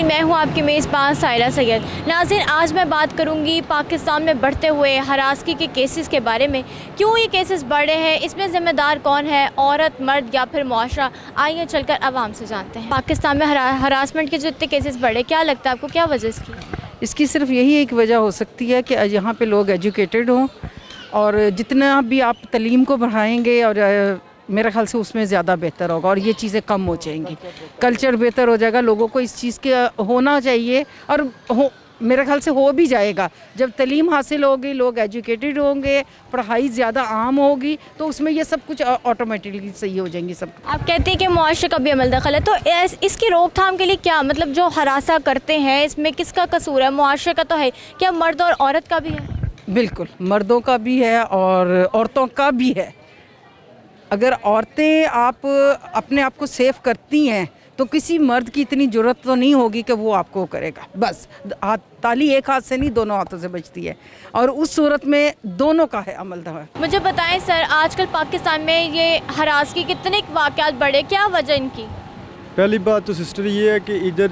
मैं हूं आपकी मेज़बान साहिला सैयद। नाज़रीन, आज मैं बात करूंगी पाकिस्तान में बढ़ते हुए हरासगी के केसेस के बारे में। क्यों ये केसेस बढ़ रहे हैं, इसमें ज़िम्मेदार कौन है, औरत, मर्द या फिर मुआशरा? आइए चलकर आवाम से जानते हैं। पाकिस्तान में हरासमेंट के जो इतने केसेस बढ़े, क्या लगता है आपको, क्या वजह इसकी? इसकी सिर्फ यही एक वजह हो सकती है कि यहाँ पे लोग एजुकेटेड हों, और जितना भी आप तलीम को बढ़ाएंगे और मेरे ख्याल से उसमें ज़्यादा बेहतर होगा और ये चीज़ें कम हो जाएंगी। कल्चर बेहतर हो जाएगा, लोगों को इस चीज़ के होना चाहिए और मेरे ख्याल से हो भी जाएगा। जब तलीम हासिल होगी, लोग एजुकेटेड होंगे, पढ़ाई ज़्यादा आम होगी, तो उसमें ये सब कुछ ऑटोमेटिकली सही हो जाएंगी सब। आप कहते हैं कि मुआशरे का भी अमल दखल है, तो इसकी रोकथाम के लिए क्या, मतलब जो हरासा करते हैं इसमें किसका कसूर है? मुआशरे का तो है, क्या मर्द और औरत का भी है? बिल्कुल, मर्दों का भी है और औरतों का भी है। अगर औरतें आप अपने आप को सेफ करती हैं तो किसी मर्द की इतनी ज़रूरत तो नहीं होगी कि वो आपको करेगा। बस ताली एक हाथ से नहीं, दोनों हाथों से बजती है, और उस सूरत में दोनों का है अमल दवा। मुझे बताएं सर, आजकल पाकिस्तान में ये हरासगी कितने वाक़यात बढ़े, क्या वजह इनकी? पहली बात तो सिस्टर ये है कि इधर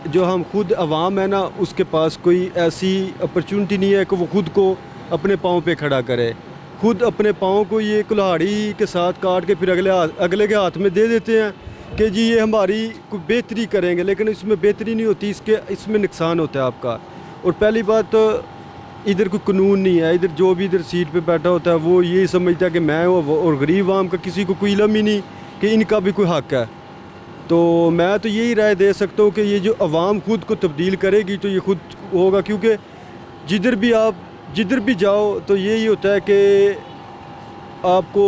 जो हम खुद अवाम है ना, उसके पास कोई ऐसी अपॉर्चुनिटी नहीं है कि वो खुद को अपने पाँव पे खड़ा करे। खुद अपने पाँव को ये कुल्हाड़ी के साथ काट के फिर अगले के हाथ में दे देते हैं कि जी ये हमारी कोई बेहतरी करेंगे, लेकिन इसमें बेहतरी नहीं होती, इसमें नुकसान होता है आपका। और पहली बात तो इधर कोई कानून नहीं है। इधर जो भी इधर सीट पे बैठा होता है वो ये समझता है कि मैं और गरीब आवाम का किसी को कोई इल्म ही नहीं कि इनका भी कोई हक़ है। तो मैं तो यही राय दे सकता हूँ कि ये जो अवाम खुद को तब्दील करेगी तो ये खुद होगा, क्योंकि जिधर भी जाओ तो यही होता है कि आपको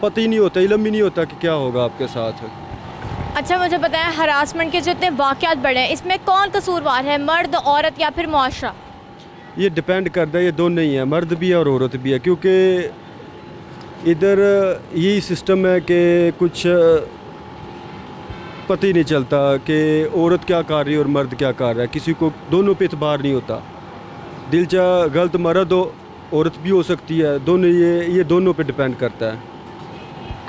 पता ही नहीं होता, इल्म ही नहीं होता कि क्या होगा आपके साथ। अच्छा, मुझे बताएं, हरासमेंट के जो इतने वाक़यात बढ़े हैं इसमें कौन कसूरवार है, मर्द, औरत या फिर मुआशरा? ये डिपेंड करता है, ये दोनों ही हैं, मर्द भी है और औरत भी है, क्योंकि इधर यही सिस्टम है कि कुछ पता ही नहीं चलता कि औरत क्या कर रही है और मर्द क्या कर रहा है। किसी को दोनों पे इतबार नहीं होता। दिल चाह गलत मर्द हो, औरत भी हो सकती है, दोनों ये दोनों पे डिपेंड करता है।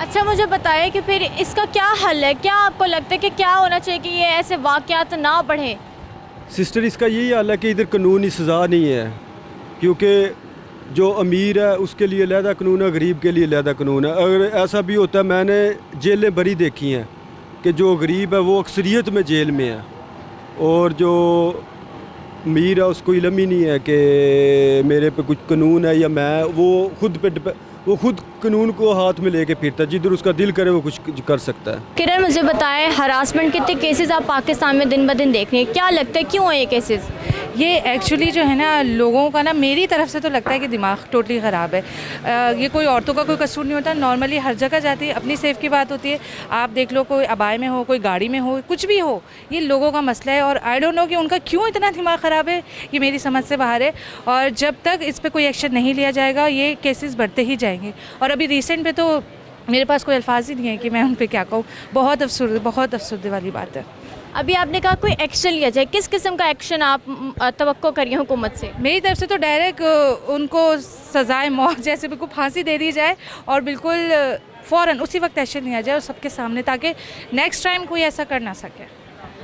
अच्छा, मुझे बताएं कि फिर इसका क्या हल है, क्या आपको लगता है कि क्या होना चाहिए कि ये ऐसे वाक़यात ना बढ़े? सिस्टर, इसका यही हाल है कि इधर कानूनी सज़ा नहीं है, क्योंकि जो अमीर है उसके लिए अलहदा कानून है, गरीब के लिए अलहदा कानून है। अगर ऐसा भी होता है, मैंने जेलें भरी देखी हैं कि जो गरीब है वो अक्सरियत में जेल में है, और जो अमीर है उसको इल्म ही नहीं है कि मेरे पे कुछ कानून है या मैं वो खुद कानून को हाथ में लेके फिरता है, जिधर उसका दिल करे वो कुछ कर सकता है। किरण, मुझे बताएं, हरासमेंट के इतने केसेस आप पाकिस्तान में दिन ब दिन देख रहे हैं, क्या लगता है क्यों है ये केसेस? ये एक्चुअली जो है ना, लोगों का ना, मेरी तरफ से तो लगता है कि दिमाग टोटली ख़राब है। ये कोई औरतों का कोई कसूर नहीं होता। नॉर्मली हर जगह जाती है, अपनी सेफ की बात होती है। आप देख लो, कोई अबाए में हो, कोई गाड़ी में हो, कुछ भी हो, ये लोगों का मसला है। और आई डोंट नो कि उनका क्यों इतना दिमाग ख़राब है, ये मेरी समझ से बाहर है। और जब तक इस पर कोई एक्शन नहीं लिया जाएगा ये केसेस बढ़ते ही जाएंगे। और अभी रिसेंट पे तो मेरे पास कोई अल्फाज ही नहीं है कि मैं उन पर क्या कहूँ। बहुत अफसरदे वाली बात है। अभी आपने कहा कोई एक्शन लिया जाए, किस किस्म का एक्शन आप तवक्को करिए हुकूमत से? मेरी तरफ से तो डायरेक्ट उनको सज़ाए मौत, जैसे बिल्कुल फांसी दे दी जाए और बिल्कुल फ़ौरन उसी वक्त एक्शन लिया जाए और सबके सामने, ताकि नेक्स्ट टाइम कोई ऐसा कर ना सके।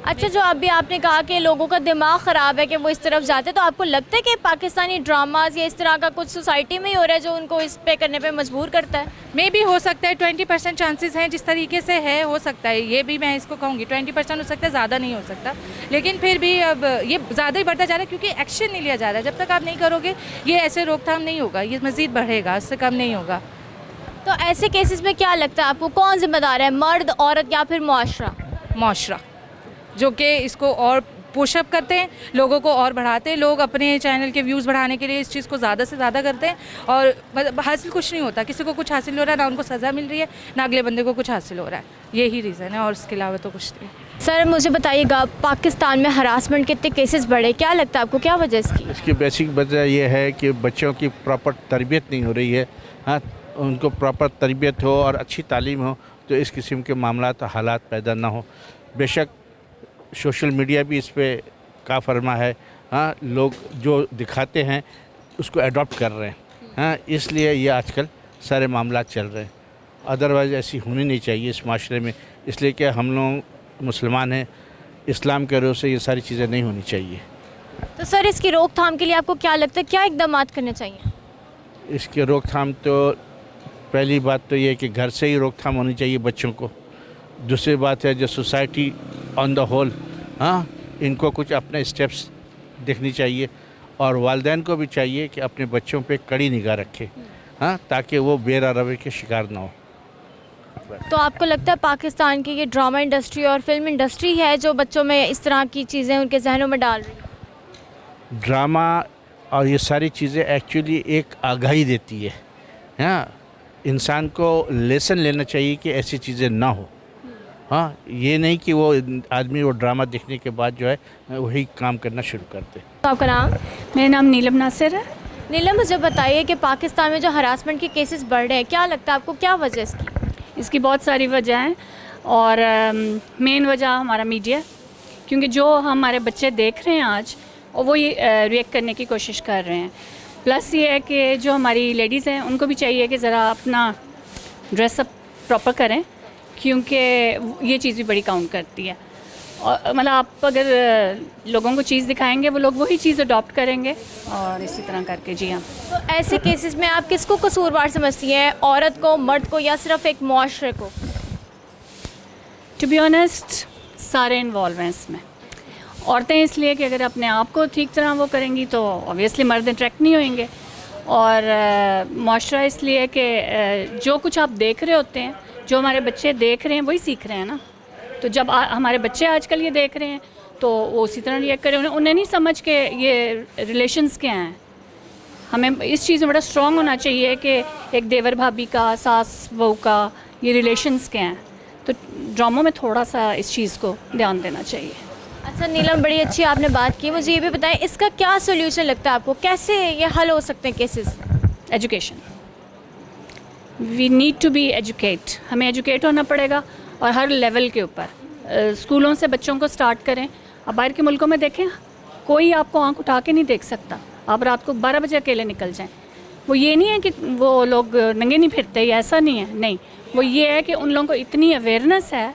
अच्छा, जो अभी आपने कहा कि लोगों का दिमाग ख़राब है कि वो इस तरफ जाते हैं, तो आपको लगता है कि पाकिस्तानी ड्रामाज या इस तरह का कुछ सोसाइटी में ही हो रहा है जो उनको इस पे करने पे मजबूर करता है? मे भी हो सकता है, 20% चांसेस हैं जिस तरीके से है, हो सकता है। ये भी मैं इसको कहूँगी 20% हो सकता है, ज़्यादा नहीं हो सकता। लेकिन फिर भी अब ये ज़्यादा ही बढ़ता जा रहा है, क्योंकि एक्शन नहीं लिया जा रहा है। जब तक आप नहीं करोगे ये ऐसे रोकथाम नहीं होगा, ये मज़ीद बढ़ेगा, इससे कम नहीं होगा। तो ऐसे केसेस में क्या लगता है आपको, कौन ज़िम्मेदार है, मर्द, औरत या फिर मुआशरा? मुआशरा, जो कि इसको और पुशअप करते हैं, लोगों को और बढ़ाते हैं। लोग अपने चैनल के व्यूज़ बढ़ाने के लिए इस चीज़ को ज़्यादा से ज़्यादा करते हैं, और हासिल कुछ नहीं होता, किसी को कुछ हासिल हो रहा है, ना उनको सज़ा मिल रही है, ना अगले बंदे को कुछ हासिल हो रहा है। यही रीज़न है, और इसके अलावा तो कुछ नहीं। सर, मुझे बताइएगा, पाकिस्तान में हरासमेंट के इतने केसेस बढ़े, क्या लगता है आपको, क्या वजह इसकी? इसकी बेसिक वजह यह है कि बच्चों की प्रॉपर तरबियत नहीं हो रही है। हाँ, उनको प्रॉपर तरबियत हो और अच्छी तालीम हो तो इस किस्म के मामलात हालात पैदा ना हो। बेशक सोशल मीडिया भी इस पर का फरमा है। हाँ, लोग जो दिखाते हैं उसको अडॉप्ट कर रहे हैं। हाँ, इसलिए ये आजकल सारे मामला चल रहे हैं। अदरवाइज़ ऐसी होनी नहीं चाहिए इस माशरे में, इसलिए कि हम लोग मुसलमान हैं, इस्लाम के रोज़ से ये सारी चीज़ें नहीं होनी चाहिए। तो सर इसकी रोकथाम के लिए आपको क्या लगता है, क्या इकदाम करने चाहिए? इसकी रोकथाम तो पहली बात तो ये है कि घर से ही रोकथाम होनी चाहिए बच्चों को। दूसरी बात है जो सोसाइटी ऑन द होल, हाँ, इनको कुछ अपने स्टेप्स देखनी चाहिए और वालिदैन को भी चाहिए कि अपने बच्चों पे कड़ी निगाह रखे, हाँ, ताकि वो बेरवैये के शिकार ना हो। तो आपको लगता है पाकिस्तान की ये ड्रामा इंडस्ट्री और फिल्म इंडस्ट्री है जो बच्चों में इस तरह की चीज़ें उनके जहनों में डाल रही है? ड्रामा और ये सारी चीज़ें एक्चुअली एक आगाही देती है, हाँ, इंसान को लेसन लेना चाहिए कि ऐसी चीज़ें ना हो, हाँ, ये नहीं कि वो आदमी वो ड्रामा देखने के बाद जो है वही काम करना शुरू कर दे। तो आपका नाम? मेरा नाम नीलम नासिर है। नीलम, मुझे बताइए कि पाकिस्तान में जो हरासमेंट के केसेस बढ़ रहे हैं, क्या लगता है आपको, क्या वजह इसकी? इसकी बहुत सारी वजह हैं और मेन वजह हमारा मीडिया, क्योंकि जो हमारे बच्चे देख रहे हैं आज और वो ये रिएक्ट करने की कोशिश कर रहे हैं। प्लस ये है कि जो हमारी लेडीज़ हैं उनको भी चाहिए कि ज़रा अपना ड्रेसअप प्रॉपर करें, क्योंकि ये चीज़ भी बड़ी काउंट करती है। और मतलब आप अगर लोगों को चीज़ दिखाएंगे वो लोग वही चीज़ अडॉप्ट करेंगे और इसी तरह करके। जी हाँ। तो ऐसे केसेस में आप किसको कसूरवार समझती हैं, औरत को, मर्द को, या सिर्फ एक मुआशरे को? टू बी ऑनेस्ट सारे इन्वॉल्व हैं इसमें। औरतें इसलिए कि अगर अपने आप को ठीक तरह वो करेंगी तो ऑब्वियसली मर्द अट्रैक्ट नहीं होंगे, और मुआशरा इसलिए कि जो कुछ आप देख रहे होते हैं, जो हमारे बच्चे देख रहे हैं वही सीख रहे हैं ना। तो जब हमारे बच्चे आजकल ये देख रहे हैं तो वो उसी तरह रिएक्ट करें। उन्हें नहीं समझ के ये रिलेशंस क्या हैं। हमें इस चीज़ में बड़ा स्ट्रॉन्ग होना चाहिए कि एक देवर भाभी का, सास बहू का ये रिलेशंस क्या हैं। तो ड्रामों में थोड़ा सा इस चीज़ को ध्यान देना चाहिए। अच्छा नीलम, बड़ी अच्छी आपने बात की। मुझे ये भी बताएं, इसका क्या सोल्यूशन लगता है आपको, कैसे ये हल हो सकते हैं cases? Education, we need to be educate. हमें एजुकेट होना पड़ेगा और हर लेवल के ऊपर। स्कूलों से बच्चों को स्टार्ट करें। अब बाहर के मुल्कों में देखें, कोई आपको आंख उठा के नहीं देख सकता। आप रात को 12 बजे अकेले निकल जाएं। वो ये नहीं है कि वो लोग नंगे नहीं फिरते, या ऐसा नहीं है, नहीं। वो ये है कि उन लोगों को इतनी अवेयरनेस है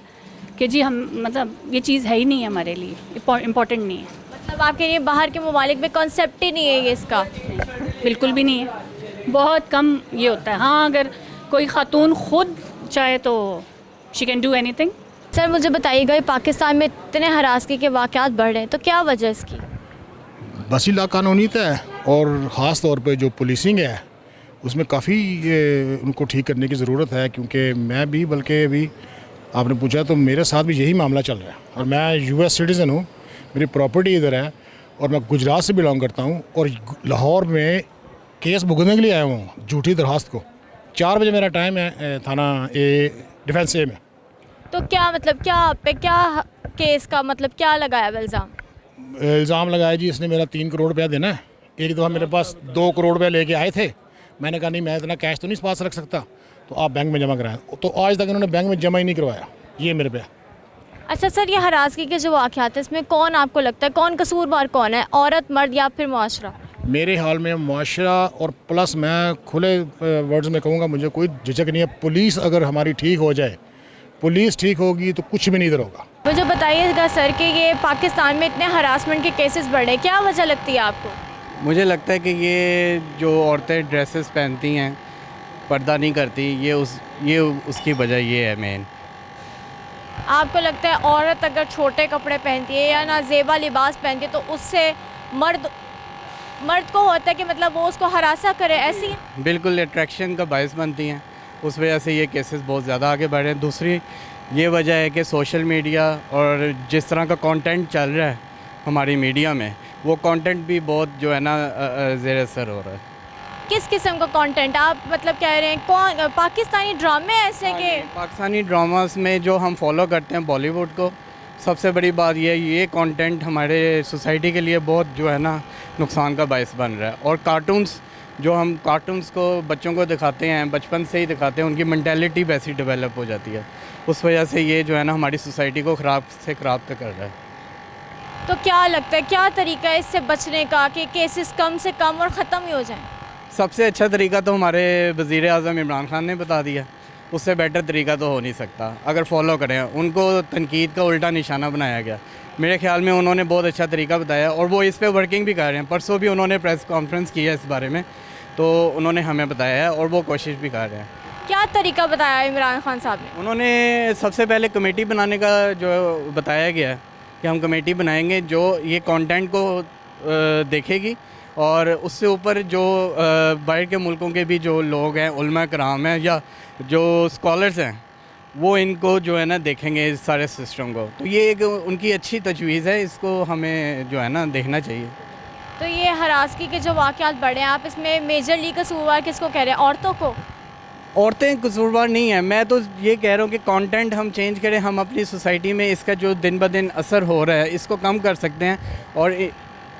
कि जी हम मतलब ये चीज़ है ही नहीं है हमारे लिए, इम्पॉर्टेंट नहीं है। मतलब आपके लिए बाहर के ममालिक में कॉन्सेप्ट ही नहीं है ये इसका? बिल्कुल भी नहीं है, बहुत कम ये होता है। हाँ, अगर कोई खातून खुद चाहे तो she can do anything. Sir मुझे बताइएगा, पाकिस्तान में इतने हरासगी के वाक़यात बढ़ रहे हैं, तो क्या वजह इसकी? बस लाकानूनीत है, और ख़ास तौर पे जो पुलिसिंग है उसमें काफ़ी उनको ठीक करने की ज़रूरत है। क्योंकि मैं भी, बल्कि अभी आपने पूछा तो मेरे साथ भी यही मामला चल रहा है। और मैं यूएस सिटीज़न हूँ, मेरी प्रॉपर्टी इधर है और मैं गुजरात से बिलोंग करता हूँ, और लाहौर में केस भुगतने के लिए आया हूँ झूठी दरख्वास्त को। 4 बजे मेरा टाइम है थाना डिफेंस ए में। तो क्या मतलब, क्या आप पे क्या केस का मतलब क्या लगाया इल्ज़ाम? इल्ज़ाम लगाया जी इसने मेरा 3 करोड़ रुपया देना है। एक दफ़ा मेरे पास 2 करोड़ रुपया लेके आए थे। मैंने कहा नहीं, मैं इतना कैश तो नहीं पास रख सकता, तो आप बैंक में जमा कराएं। तो आज तक इन्होंने बैंक में जमा ही नहीं करवाया ये मेरे पे। अच्छा सर, ये हरासगी के जो वाक़यात हैं इसमें कौन आपको लगता है, कौन कसूरवार कौन है, औरत, मर्द या फिर मुआशरा? मेरे हाल में मुआशरा, और प्लस मैं खुले वर्ड्स में कहूँगा, मुझे कोई झिझक नहीं है। पुलिस अगर हमारी ठीक हो जाए, पुलिस ठीक होगी तो कुछ भी नहीं इधर होगा। मुझे बताइएगा सर कि ये पाकिस्तान में इतने हरासमेंट के केसेस बढ़ रहे हैं, क्या वजह लगती है आपको? मुझे लगता है कि ये जो औरतें ड्रेसेस पहनती हैं, पर्दा नहीं करती, ये उसकी वजह ये है मेन। आपको लगता है औरत अगर छोटे कपड़े पहनती है या नाजेबा लिबास पहनती है तो उससे मर्द को होता है कि मतलब वो उसको हरासा करे, ऐसी है? बिल्कुल, अट्रैक्शन का बायस बनती हैं, उस वजह से ये केसेस बहुत ज़्यादा आगे बढ़ रहे हैं। दूसरी ये वजह है कि सोशल मीडिया और जिस तरह का कंटेंट चल रहा है हमारी मीडिया में, वो कंटेंट भी बहुत जो है ना ज़ेर असर हो रहा है। किस किस्म का कंटेंट आप मतलब कह रहे हैं? कौन पाकिस्तानी ड्रामे ऐसे के? पाकिस्तानी ड्रामास में जो हम फॉलो करते हैं बॉलीवुड को, सबसे बड़ी बात ये कंटेंट हमारे सोसाइटी के लिए बहुत जो है ना नुकसान का बायस बन रहा है। और कार्टून्स, जो हम कार्टून्स को बच्चों को दिखाते हैं, बचपन से ही दिखाते हैं, उनकी मेंटालिटी वैसी डेवलप हो जाती है। उस वजह से ये जो है ना हमारी सोसाइटी को ख़राब से ख़राब तक कर रहा है। तो क्या लगता है क्या तरीका है इससे बचने का कि केसेस कम से कम और ख़त्म ही हो जाएं? सबसे अच्छा तरीका तो हमारे वज़ीर आज़म इमरान खान ने बता दिया। उससे बेटर तरीका तो हो नहीं सकता अगर फॉलो करें। उनको तनकीद का उल्टा निशाना बनाया गया। मेरे ख्याल में उन्होंने बहुत अच्छा तरीका बताया और वो इस पे वर्किंग भी कर रहे हैं। परसों भी उन्होंने प्रेस कॉन्फ्रेंस की है इस बारे में, तो उन्होंने हमें बताया है और वो कोशिश भी कर रहे हैं। क्या तरीका बताया इमरान खान साहब ने? उन्होंने सबसे पहले कमेटी बनाने का जो बताया गया है कि हम कमेटी बनाएंगे जो ये कंटेंट को देखेगी और उससे ऊपर जो बाहर के मुल्कों के भी जो लोग हैं, उलमा कराम हैं या जो स्कॉलर्स हैं, वो इनको जो है ना देखेंगे इस सारे सिस्टम को। तो ये एक उनकी अच्छी तजवीज़ है, इसको हमें जो है ना देखना चाहिए। तो ये हरासगी के जो वाक़यात बढ़े हैं, आप इसमें मेजरली कसूरवार किसको कह रहे हैं? औरतों को? औरतें कसूरवार नहीं हैं। मैं तो ये कह रहा हूँ कि कंटेंट हम चेंज करें। हम अपनी सोसाइटी में इसका जो दिन ब दिन असर हो रहा है इसको कम कर सकते हैं और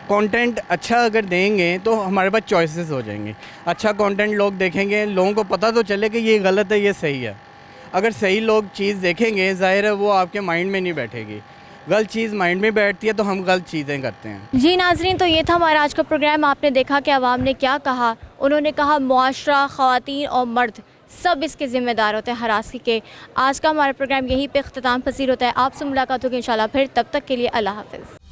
कंटेंट अच्छा अगर देंगे तो हमारे पास चॉइसेस हो जाएंगे। अच्छा कंटेंट लोग देखेंगे, लोगों को पता तो चले कि ये गलत है, ये सही है। अगर सही लोग चीज़ देखेंगे, ज़ाहिर है वो आपके माइंड में नहीं बैठेगी। गलत चीज़ माइंड में बैठती है तो हम गलत चीज़ें करते हैं। जी नाज़रीन, तो ये था हमारा आज का प्रोग्राम। आपने देखा कि अवाम ने क्या कहा। उन्होंने कहा मुआशरा, ख़वातीन और मर्द सब इसके ज़िम्मेदार होते हैं हरासगी के। आज का हमारा प्रोग्राम यहीं पे इख्तिताम पसीर होता है। आपसे मुलाकात होगी इंशाल्लाह फिर, तब तक के लिए अल्लाह हाफ़िज़।